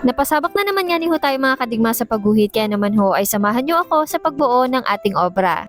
Napasabak na naman nga ni ho tayo mga kadigma sa pagguhit, kaya naman ho ay samahan nyo ako sa pagbuo ng ating obra.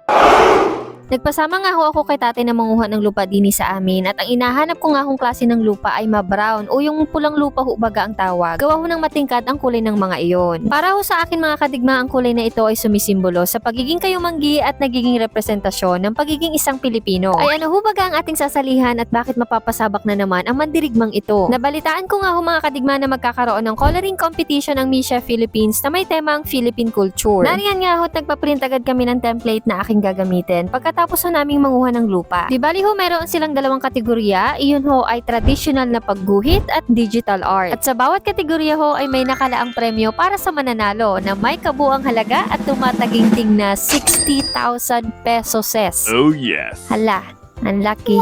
Nagpasama nga ho ako kay tatay na manguha ng lupa dini sa amin, at ang inahanap ko nga hong klase ng lupa ay ma-brown o yung pulang lupa ho baga ang tawag. Gawa ho ng matingkad ang kulay ng mga iyon. Para ho sa akin mga kadigma, ang kulay na ito ay sumisimbolo sa pagiging kayumanggi at nagiging representasyon ng pagiging isang Pilipino. Ay ano ho baga ang ating sasalihan at bakit mapapasabak na naman ang mandirigmang ito? Nabalitaan ko nga ho mga kadigma na magkakaroon ng coloring competition ang Miss Chef Philippines na may temang Philippine culture. Nariyan nga ho, nagpaprint agad kami ng template na aking gagamitin pagkatapos ho naming manguha ng lupa. Di bali ho, meron silang dalawang kategorya. Iyon ho ay traditional na pagguhit at digital art. At sa bawat kategorya ho ay may nakalaang premyo para sa mananalo na may kabuang halaga at tumataginting na 60,000 pesos. Oh yes. Hala, ang laki.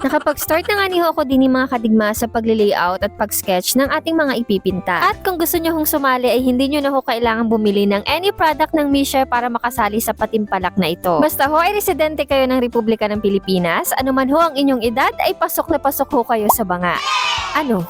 Nakapag-start na nga niho ako din mga kadigma sa pagli-layout at pag-sketch ng ating mga ipipinta. At kung gusto nyo hong sumali ay hindi nyo na ho kailangang bumili ng any product ng Misha para makasali sa patimpalak na ito. Basta ho ay residente kayo ng Republika ng Pilipinas, anuman ho ang inyong edad ay pasok na pasok ho kayo sa banga. Ano?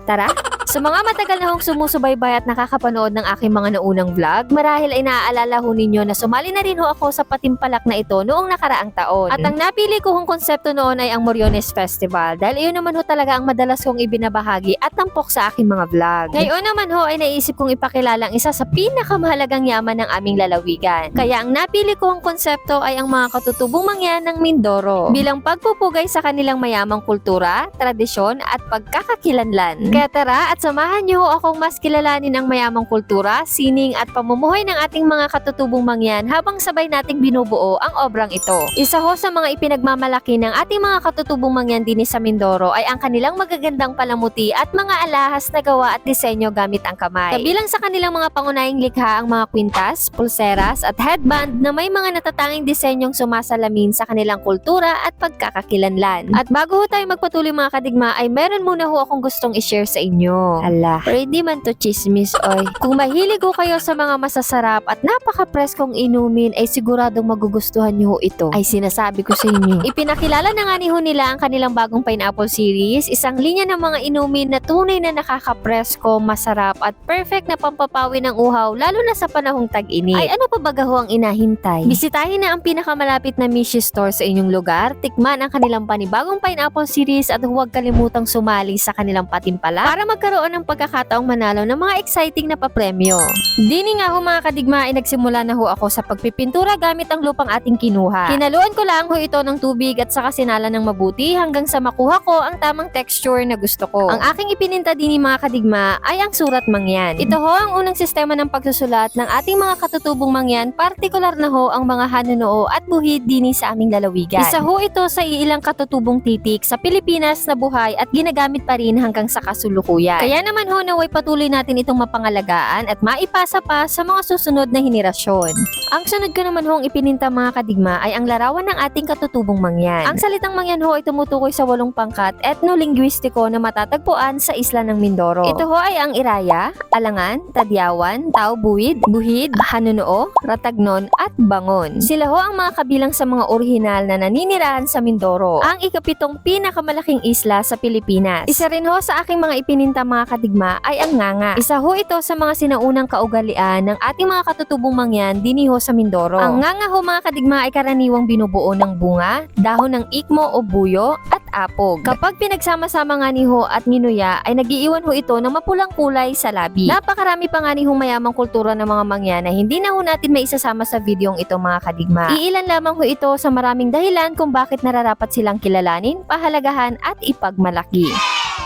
Tara? Sa mga matagal na hong sumusubaybay at nakakapanood ng aking mga naunang vlog, marahil ay naaalala ho ninyo na sumali na rin ho ako sa patimpalak na ito noong nakaraang taon. At ang napili ko hong konsepto noon ay ang Moriones Festival dahil iyon naman ho talaga ang madalas kong ibinabahagi at tampok sa aking mga vlog. Ngayon naman ho ay naisip kong ipakilala ang isa sa pinakamahalagang yaman ng aming lalawigan. Kaya ang napili ko hong konsepto ay ang mga katutubong mangyan ng Mindoro bilang pagpupugay sa kanilang mayamang kultura, tradisyon at pagkakakilanlan. Kaya tara at samahan niyo ho akong mas kilalanin ang mayamang kultura, sining at pamumuhay ng ating mga katutubong mangyan habang sabay nating binubuo ang obrang ito. Isa ho sa mga ipinagmamalaki ng ating mga katutubong mangyan din sa Mindoro ay ang kanilang magagandang palamuti at mga alahas na gawa at disenyo gamit ang kamay. Kabilang sa kanilang mga pangunahing likha ang mga kwintas, pulseras at headband na may mga natatanging disenyong sumasalamin sa kanilang kultura at pagkakakilanlan. At bago ho tayo magpatuloy mga kadigma ay meron muna ho akong gustong i-share sa inyo. Ala, ready man to chismis, oy. Kung mahilig ho kayo sa mga masasarap at napaka-preskong inumin ay siguradong magugustuhan nyo ho ito. Ay sinasabi ko sa inyo. Ipinakilala na nga ni ho nila ang kanilang bagong pineapple series, isang linya ng mga inumin na tunay na nakaka-presko, masarap at perfect na pampapawi ng uhaw lalo na sa panahong tag-init. Ay ano pa baga ho ang inahintay? Bisitahin na ang pinakamalapit na Mishi store sa inyong lugar, tikman ang kanilang panibagong pineapple series at huwag kalimutang sumali sa kanilang patimpala para magkaroon ng pagkakataong manalo ng mga exciting na papremyo. Dini nga ho mga kadigma ay nagsimula na ho ako sa pagpipintura gamit ang lupang ating kinuha. Kinaluan ko lang ho ito ng tubig at saka sinala ng mabuti hanggang sa makuha ko ang tamang texture na gusto ko. Ang aking ipininta dini mga kadigma ay ang surat mangyan. Ito ho ang unang sistema ng pagsusulat ng ating mga katutubong mangyan, partikular na ho ang mga hanunoo at buhid dini sa aming lalawigan. Isa ho ito sa iilang katutubong titik sa Pilipinas na buhay at ginagamit pa rin hanggang sa kasulukuyan. Kaya naman ho naway patuloy natin itong mapangalagaan at maipasa pa sa mga susunod na henerasyon. Ang sunod ko naman hong ipininta mga kadigma ay ang larawan ng ating katutubong mangyan. Ang salitang mangyan ho ay tumutukoy sa 8 pangkat etno-linguistiko na matatagpuan sa isla ng Mindoro. Ito ho ay ang Iraya, Alangan, Tadyawan, Tao-Buwid, Buhid, Hanunoo, Ratagnon at Bangon. Sila ho ang mga kabilang sa mga orihinal na naninirahan sa Mindoro, ang ikapitong pinakamalaking isla sa Pilipinas. Isa rin ho sa aking mga ipininta mga kadigma ay ang nganga. Isa ho ito sa mga sinaunang kaugalian ng ating mga katutubong mangyan dini ho sa Mindoro. Ang nganga ho mga kadigma ay karaniwang binubuo ng bunga, dahon ng ikmo o buyo at apog. Kapag pinagsama-sama nga ni ho at nginuya ay nagiiwan ho ito ng mapulang kulay sa labi. Napakarami pa nga ni ho mayamang kultura ng mga mangyan na hindi na ho natin maisasama sa videong ito mga kadigma. Iilan lamang ho ito sa maraming dahilan kung bakit nararapat silang kilalanin, pahalagahan at ipagmalaki.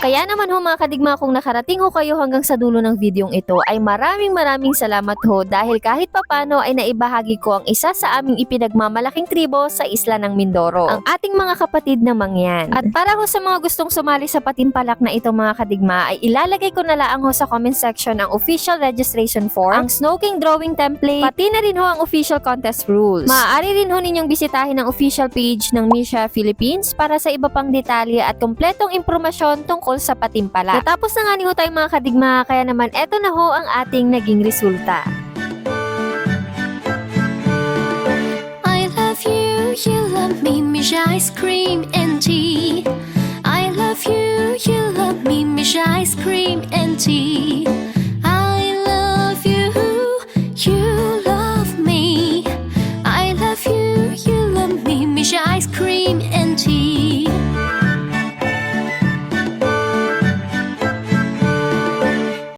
Kaya naman ho mga kadigma, kung nakarating ho kayo hanggang sa dulo ng videong ito ay maraming salamat ho dahil kahit papano ay naibahagi ko ang isa sa aming ipinagmamalaking tribo sa isla ng Mindoro, ang ating mga kapatid na mangyan. At para ho sa mga gustong sumali sa patimpalak na ito mga kadigma ay ilalagay ko na lang ho sa comment section ang official registration form, ang Snow King drawing template, pati na rin ho ang official contest rules. Maaari rin ho ninyong bisitahin ang official page ng Misha Philippines para sa iba pang detalye at kompletong impormasyon tungkol sa patimpalak. Natapos na nga ni ho tayo mga kadigma, kaya naman eto na ho ang ating naging resulta. I love you, you love me, Misha ice cream and tea. I love love you, you love me, Misha ice cream and tea. I love you, you love me. I love you, you love me, Misha ice cream and